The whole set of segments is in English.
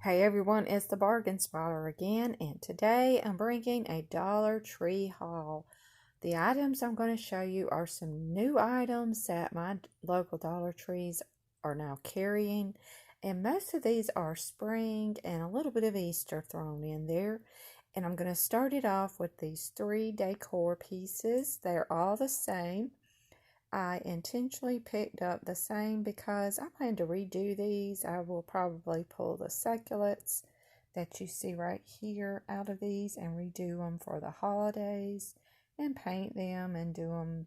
Hey everyone, it's the Bargain Spotter again, and today I'm bringing a Dollar Tree haul. The items I'm going to show you are some new items that my local Dollar Trees are now carrying, and most of these are spring and a little bit of Easter thrown in there. And I'm going to start it off with these three decor pieces. They're all the same. I intentionally picked up the same because I plan to redo these. I will probably pull the succulents that you see right here out of these and redo them for the holidays and paint them and do them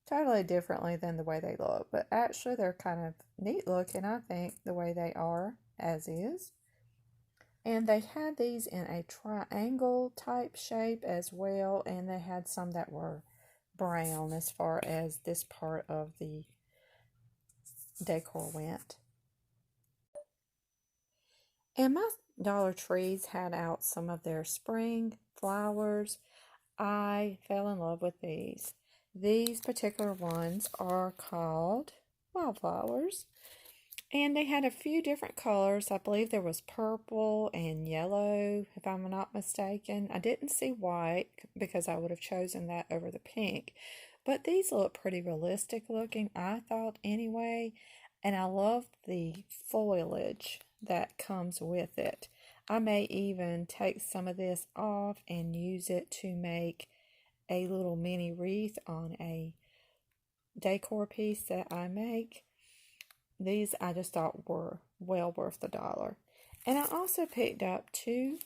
totally differently than the way they look. But actually they're kind of neat looking, I think, the way they are as is. And they had these in a triangle type shape as well, and they had some that were brown as far as this part of the decor went. And my Dollar Trees had out some of their spring flowers. I fell in love with these. These particular ones are called wildflowers. And they had a few different colors. I believe there was purple and yellow, if I'm not mistaken. I didn't see white because I would have chosen that over the pink. But these look pretty realistic looking, I thought anyway. And I love the foliage that comes with it. I may even take some of this off and use it to make a little mini wreath on a decor piece that I make. These I just thought were well worth the dollar. And I also picked up two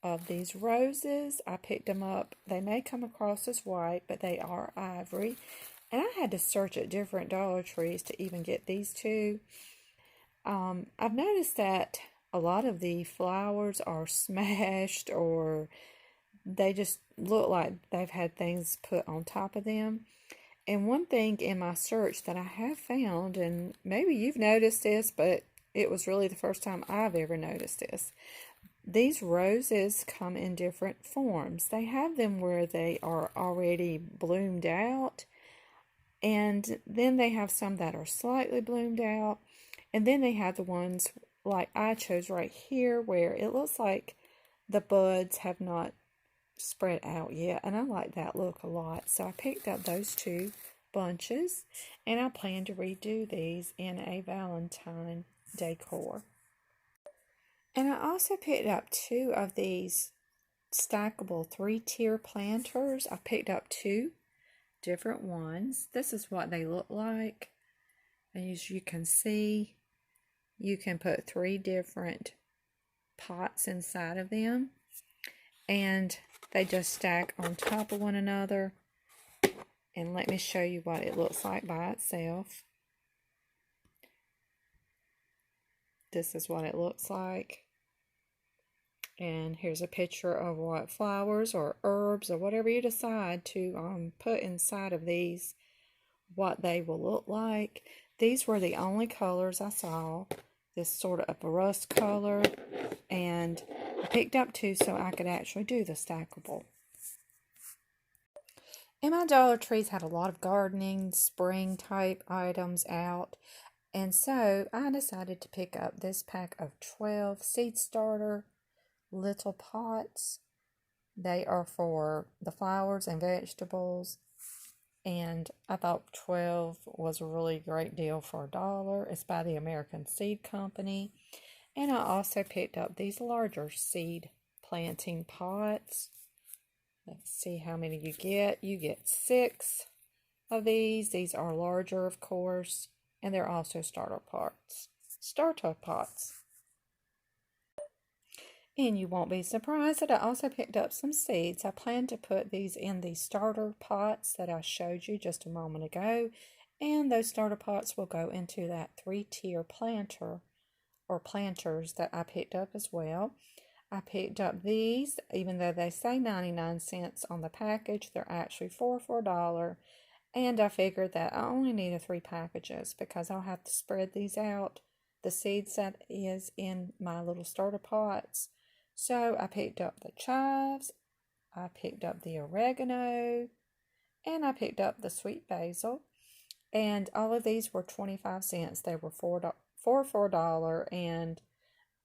of these roses. I picked them up. They may come across as white, but they are ivory. And I had to search at different Dollar Trees to even get these two. I've noticed that a lot of the flowers are smashed, or they just look like they've had things put on top of them. And one thing in my search that I have found, and maybe you've noticed this, but it was really the first time I've ever noticed this. These roses come in different forms. They have them where they are already bloomed out, and then they have some that are slightly bloomed out, and then they have the ones like I chose right here where it looks like the buds have not spread out yet, and I like that look a lot. So I picked up those two bunches, and I plan to redo these in a Valentine decor. And I also picked up two of these stackable 3-tier planters. I picked up two different ones. This is what they look like. And as you can see, you can put 3 different pots inside of them, and they just stack on top of one another. And let me show you what it looks like by itself. This is what it looks like. And here's a picture of what flowers or herbs or whatever you decide to put inside of these, what they will look like. These were the only colors I saw. This sort of a rust color, and I picked up two so I could actually do the stackable. And my Dollar Trees had a lot of gardening, spring type items out, and so I decided to pick up this pack of 12 seed starter little pots. They are for the flowers and vegetables, and I thought 12 was a really great deal for $1. It's by the American Seed Company. And I also picked up these larger seed planting pots. Let's see how many you get. You get 6 of these. These are larger, of course, and they're also starter pots. And you won't be surprised that I also picked up some seeds. I plan to put these in the starter pots that I showed you just a moment ago. And those starter pots will go into that 3-tier planter or planters that I picked up as well. I picked up these, even though they say 99 cents on the package, they're actually for $1. And I figured that I only needed 3 packages because I'll have to spread these out, the seeds that is in my little starter pots. So I picked up the chives, I picked up the oregano, and I picked up the sweet basil. And all of these were 25 cents. They were for $4, and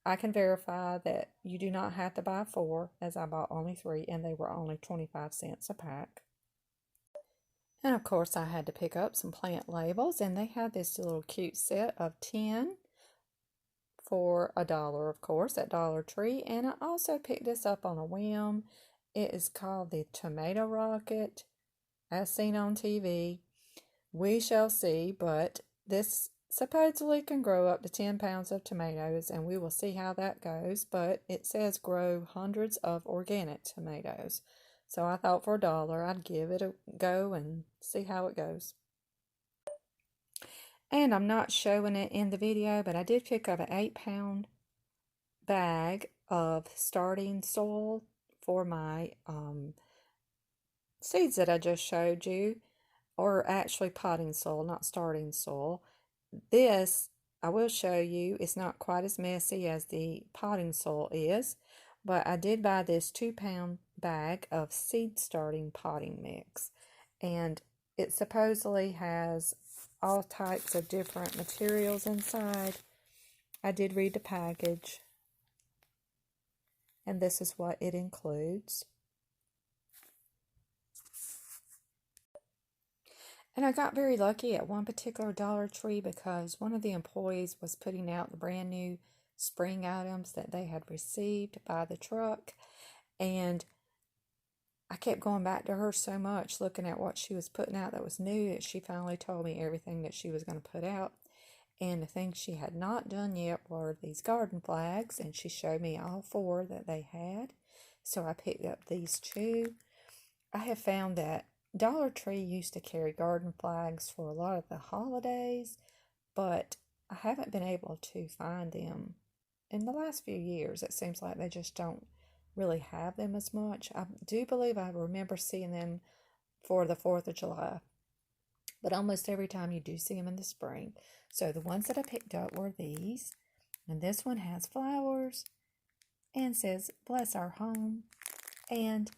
I can verify that you do not have to buy 4, as I bought only 3, and they were only 25 cents a pack. And of course, I had to pick up some plant labels, and they had this little cute set of 10 for $1, of course, at Dollar Tree. And I also picked this up on a whim. It is called the Tomato Rocket, as seen on TV. We shall see, but this supposedly can grow up to 10 pounds of tomatoes, and we will see how that goes. But it says grow hundreds of organic tomatoes. So I thought for $1 I'd give it a go and see how it goes. And I'm not showing it in the video, but I did pick up an 8-pound bag of starting soil for my seeds that I just showed you, or actually potting soil, not starting soil. This, I will show you, it's not quite as messy as the potting soil is, but I did buy this 2-pound bag of seed starting potting mix, and it supposedly has all types of different materials inside. I did read the package, and this is what it includes. And I got very lucky at one particular Dollar Tree because one of the employees was putting out the brand new spring items that they had received by the truck, and I kept going back to her so much looking at what she was putting out that was new that she finally told me everything that she was going to put out. And the things she had not done yet were these garden flags, and she showed me all 4 that they had. So I picked up these 2. I have found that Dollar Tree used to carry garden flags for a lot of the holidays, but I haven't been able to find them in the last few years. It seems like they just don't really have them as much. I do believe I remember seeing them for the 4th of July, but almost every time you do see them in the spring. So the ones that I picked up were these, and this one has flowers and says bless our home, and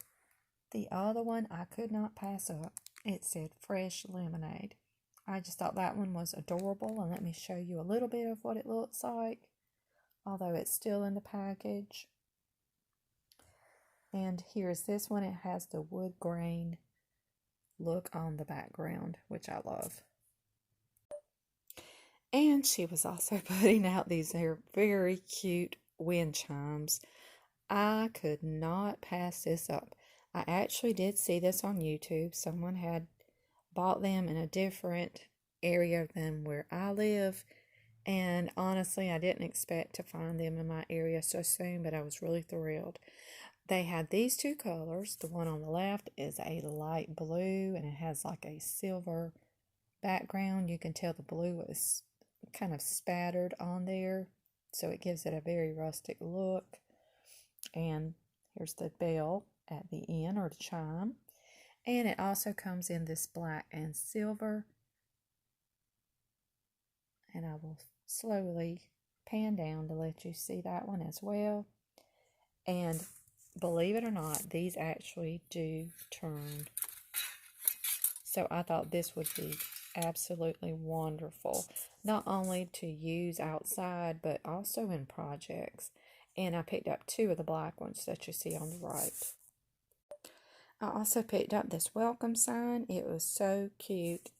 the other one I could not pass up. It said fresh lemonade. I just thought that one was adorable, and let me show you a little bit of what it looks like, although it's still in the package. And here's this one. It has the wood grain look on the background, which I love. And she was also putting out these very cute wind chimes. I could not pass this up. I actually did see this on YouTube. Someone had bought them in a different area than where I live. And honestly, I didn't expect to find them in my area so soon, but I was really thrilled. They had these 2 colors. The one on the left is a light blue, and it has like a silver background. You can tell the blue is kind of spattered on there, so it gives it a very rustic look. And here's the bell at the end, or the chime. And it also comes in this black and silver. And I will slowly pan down to let you see that one as well. And believe it or not, these actually do turn. So I thought this would be absolutely wonderful, not only to use outside, but also in projects. And I picked up 2 of the black ones that you see on the right. I also picked up this welcome sign. It was so cute.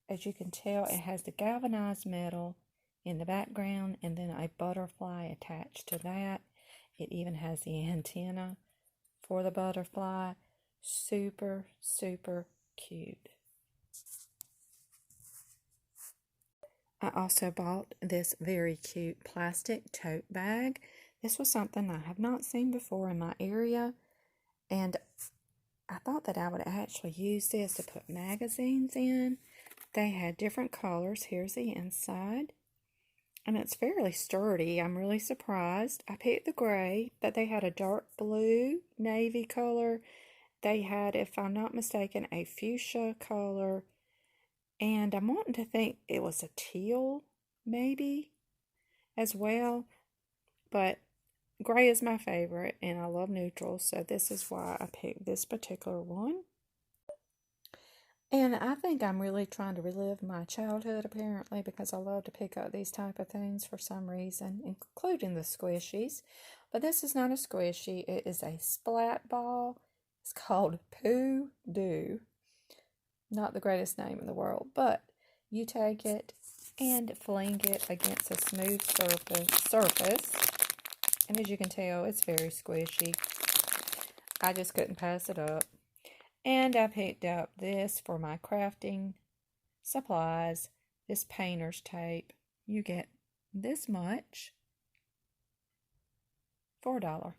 As you can tell, it has the galvanized metal in the background and then a butterfly attached to that. It even has the antenna for the butterfly. Super, super cute. I also bought this very cute plastic tote bag. This was something I have not seen before in my area, and I thought that I would actually use this to put magazines in. They had different colors. Here's the inside, and it's fairly sturdy. I'm really surprised. I picked the gray, but they had a dark blue, navy color. They had, if I'm not mistaken, a fuchsia color, and I'm wanting to think it was a teal, maybe, as well, but gray is my favorite, and I love neutrals, so this is why I picked this particular one. And I think I'm really trying to relive my childhood, apparently, because I love to pick up these type of things for some reason, including the squishies. But this is not a squishy. It is a splat ball. It's called Poo Doo. Not the greatest name in the world, but you take it and fling it against a smooth surface. And as you can tell, it's very squishy. I just couldn't pass it up. And I picked up this for my crafting supplies, this painter's tape. You get this much for $1.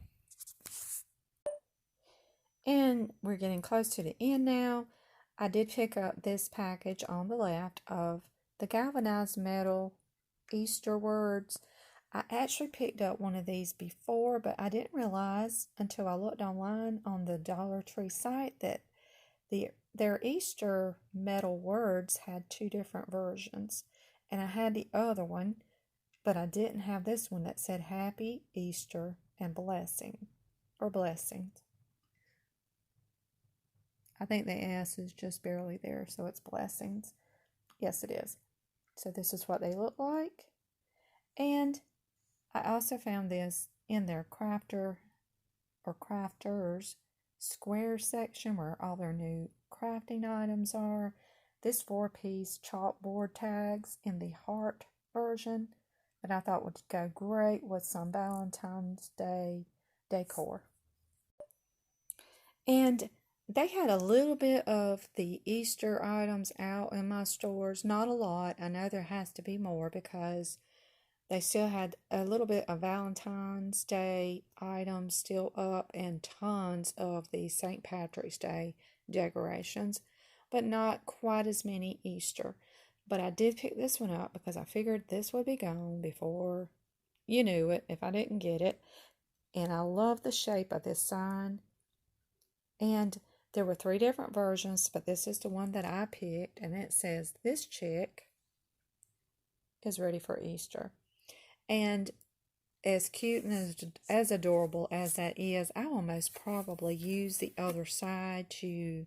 And we're getting close to the end now. I did pick up this package on the left of the galvanized metal Easter words. I actually picked up one of these before, but I didn't realize until I looked online on the Dollar Tree site that their Easter metal words had 2 different versions. And I had the other one, but I didn't have this one that said Happy Easter and Blessing, or Blessings. I think the S is just barely there, so it's Blessings. Yes, it is. So this is what they look like. And I also found this in their crafter or crafters square section where all their new crafting items are. This 4-piece chalkboard tags in the heart version that I thought would go great with some Valentine's Day decor. And they had a little bit of the Easter items out in my stores. Not a lot. I know there has to be more because they still had a little bit of Valentine's Day items still up and tons of the St. Patrick's Day decorations, but not quite as many Easter. But I did pick this one up because I figured this would be gone before you knew it if I didn't get it. And I love the shape of this sign. And there were 3 different versions, but this is the one that I picked, and it says, "This chick is ready for Easter." And as cute and as adorable as that is, I will most probably use the other side to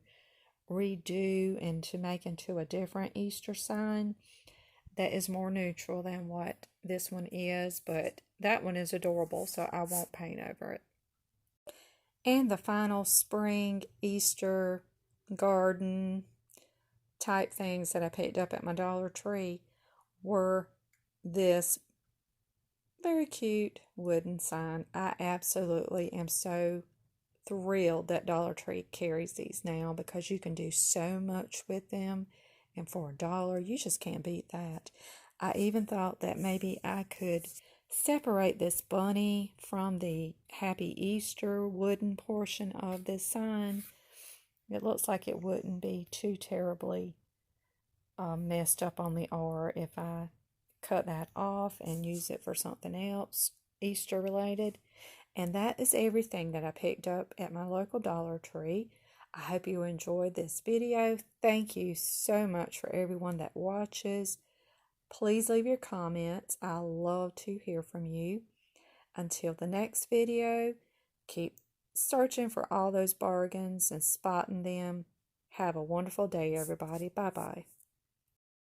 redo and to make into a different Easter sign that is more neutral than what this one is, but that one is adorable, so I won't paint over it. And the final spring Easter garden type things that I picked up at my Dollar Tree were this very cute wooden sign. I absolutely am so thrilled that Dollar Tree carries these now because you can do so much with them, and for $1 you just can't beat that. I even thought that maybe I could separate this bunny from the Happy Easter wooden portion of this sign. It looks like it wouldn't be too terribly messed up on the R if I cut that off and use it for something else Easter related. And that is everything that I picked up at my local Dollar Tree. I hope you enjoyed this video. Thank you so much for everyone that watches. Please leave your comments. I love to hear from you. Until the next video, keep searching for all those bargains and spotting them. Have a wonderful day, everybody. Bye-bye.